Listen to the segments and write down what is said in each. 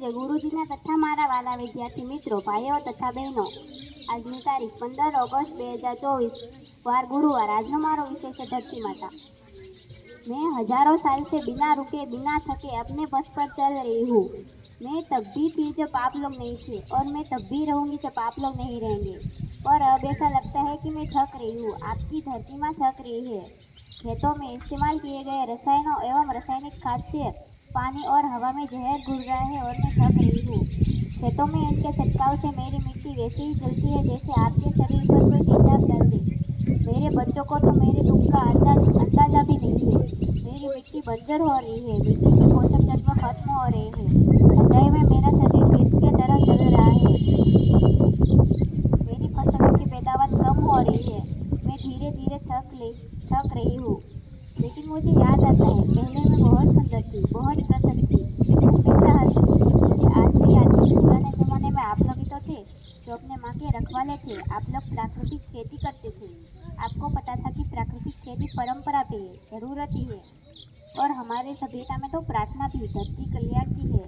જય ગુરુજીના તથા મારા વાલા વિદ્યાર્થી મિત્રો, ભાઈઓ તથા બહેનો, આજની તારીખ 15 ઓગસ્ટ 2024 વાર गुरुवार। આજનો મારો વિષય છે ધરતી માતા। मैं हजारों साल से बिना रुके बिना थके अपने पथ पर चल रही हूँ। मैं तब भी थी जब आप लोग नहीं थे और मैं तब भी रहूंगी जब आप लोग नहीं रहेंगे। पर अब ऐसा लगता है कि मैं थक रही हूँ। आपकी धरती माँ थक रही है। खेतों में इस्तेमाल किए गए रसायनों एवं रासायनिक खाद से पानी और हवा में जहर घुल रहा है और मैं थक रही हूँ। खेतों में इनके छंटकाव से मेरी मिट्टी वैसे ही जलती है जैसे आपके शरीर पर कोई तेजाब डाल दे। मेरे बच्चों को तो मेरे दुख का अंदाजा भी नहीं है। मेरी मिट्टी बंजर हो रही है। मिट्टी के पोषक तत्व खत्म हो रहे हैं। हृदय में मेरा शरीर गैस की तरह जल रहा है। मेरी फसलों की पैदावार कम हो रही है। मैं धीरे धीरे थक रही हूँ। लेकिन मुझे याद आता है, पहले मैं बहुत सुंदर थी, बहुत प्रसन्न थी, हमेशा हंसती थी। मुझे आज भी याद है, पुराने जमाने में आप लोग ही तो थे जो अपने माँ के रखवाले थे। आप लोग प्राकृतिक खेती करते थे। आपको पता था कि प्राकृतिक खेती परंपरा भी है, जरूरत ही है। और हमारे सभ्यता में तो प्रार्थना भी धरती कल्याण की है।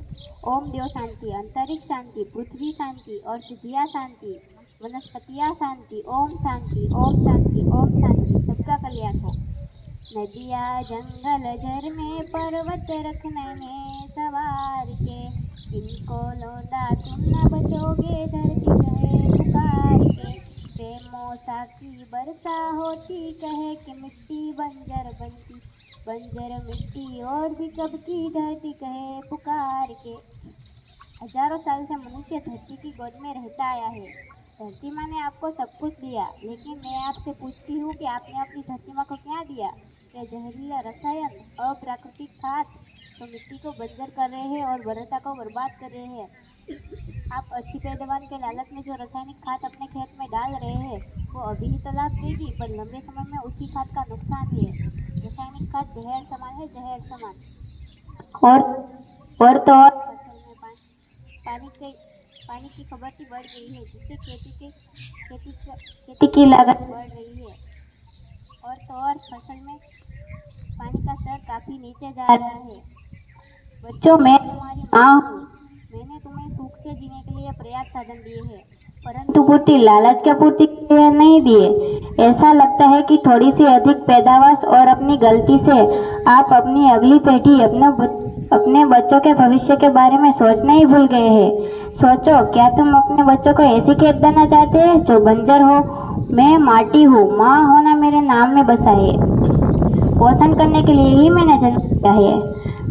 ओम देव शांति, अंतरिक्ष शांति, पृथ्वी शांति और सिद्धिया शांति, वनस्पतियाँ शांति, ओम शांति, ओम शांति, ओम शांति। सबका कल्याण हो। नदियाँ जंगल झरने पर्वत रखने में सवार के, इनको लौंडा तुम न बचोगे धरती कहे पुकार के। प्रेमों की बरसा होती कहे कि मिट्टी बंजर बनती, बंजर मिट्टी और भी कब की धरती कहे पुकार के। हजारों साल से मनुष्य धरती की गोद में रहता आया है। धरती माँ ने आपको सब कुछ दिया, लेकिन मैं आपसे पूछती हूँ कि आपने अपनी धरती माँ को क्या दिया? ये जहरीला रसायन, अप्राकृतिक खाद तो मिट्टी को बंजर कर रहे हैं और वर्षा को बर्बाद कर रहे हैं। आप अच्छी पैदावार के लालच में जो रासायनिक खाद अपने खेत में डाल रहे हैं, वो अभी ही तो लाभ देगी, पर लंबे समय में उसी खाद का नुकसान ही है। रासायनिक खाद जहर समान है, जहर समान। और तो और फसल में पानी की खपत बढ़ गई है, जिससे खेती की लागत बढ़ रही है। और तो और फसल में पानी का स्तर काफी नीचे जा रहा है। बच्चों, मैं तुम्हारी माँ हूँ। मैंने तुम्हें सुख से जीने के लिए पर्याप्त साधन दिए हैं, परंतु पूर्ति लालच के पूर्ति के लिए नहीं दिए। ऐसा लगता है कि थोड़ी सी अधिक पैदावार और अपनी गलती से आप अपनी अगली पीढ़ी, अपने बच्चों के भविष्य के बारे में सोचना ही भूल गए हैं। सोचो, क्या तुम अपने बच्चों को ऐसी खेत देना चाहते हैं जो बंजर हो? मैं माटी हूँ, माँ होना मेरे नाम में बसा है। पोषण करने के लिए ही मैंने जन्म लिया है।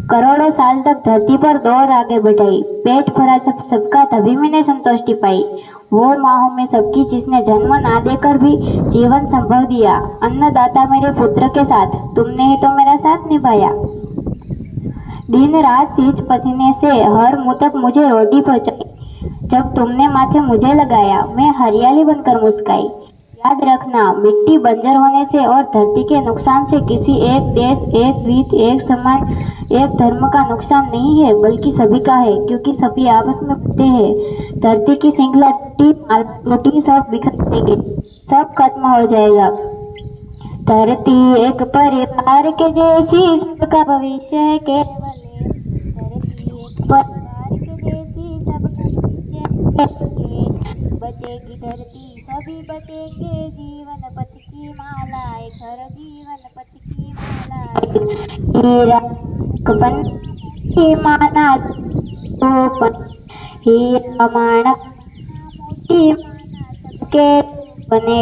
करोड़ों साल तक धरती पर दौड़ आगे बढ़ाई, पेट भरा सबका, तभी मैंने संतुष्टि पाई। वो माँ हूँ मैं सबकी, जिसने जन्म ना देकर भी जीवन संभव दिया। अन्नदाता मेरे पुत्र के साथ, तुमने ही तो मेरा साथ निभाया। दिन रात सींच पसीने से हर मुंह तक मुझे रोटी पहुंचाई। जब तुमने माथे मुझे लगाया, मैं हरियाली बनकर मुस्काई। याद रखना, मिट्टी बंजर होने से और धरती के नुकसान से किसी एक देश, एक रीत, एक समाज, एक धर्म का नुकसान नहीं है, बल्कि सभी का है, क्योंकि सभी आपस में मिलते हैं। धरती की श्रृंखला टूटी सब बिखर जाएंगे, सब खत्म हो जाएगा। धरती एक परिवार के जैसी, सबका भविष्य है केवल। धरती एक परिवार के जैसी, सबका भविष्य है केवल। बचेगी धरती, सभी बचेंगे, जीवन पथ की माला एक, हर जीवन पथ की माला एक। हीरा मोती माना रूपन, हीरा माना मोती माना सबके बने।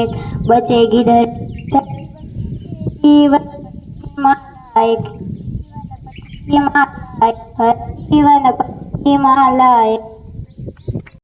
बचेगी धरती, जीवन पथ की माला एक, जीवन पथ की माला एक, हर जीवन पथ की माला एक।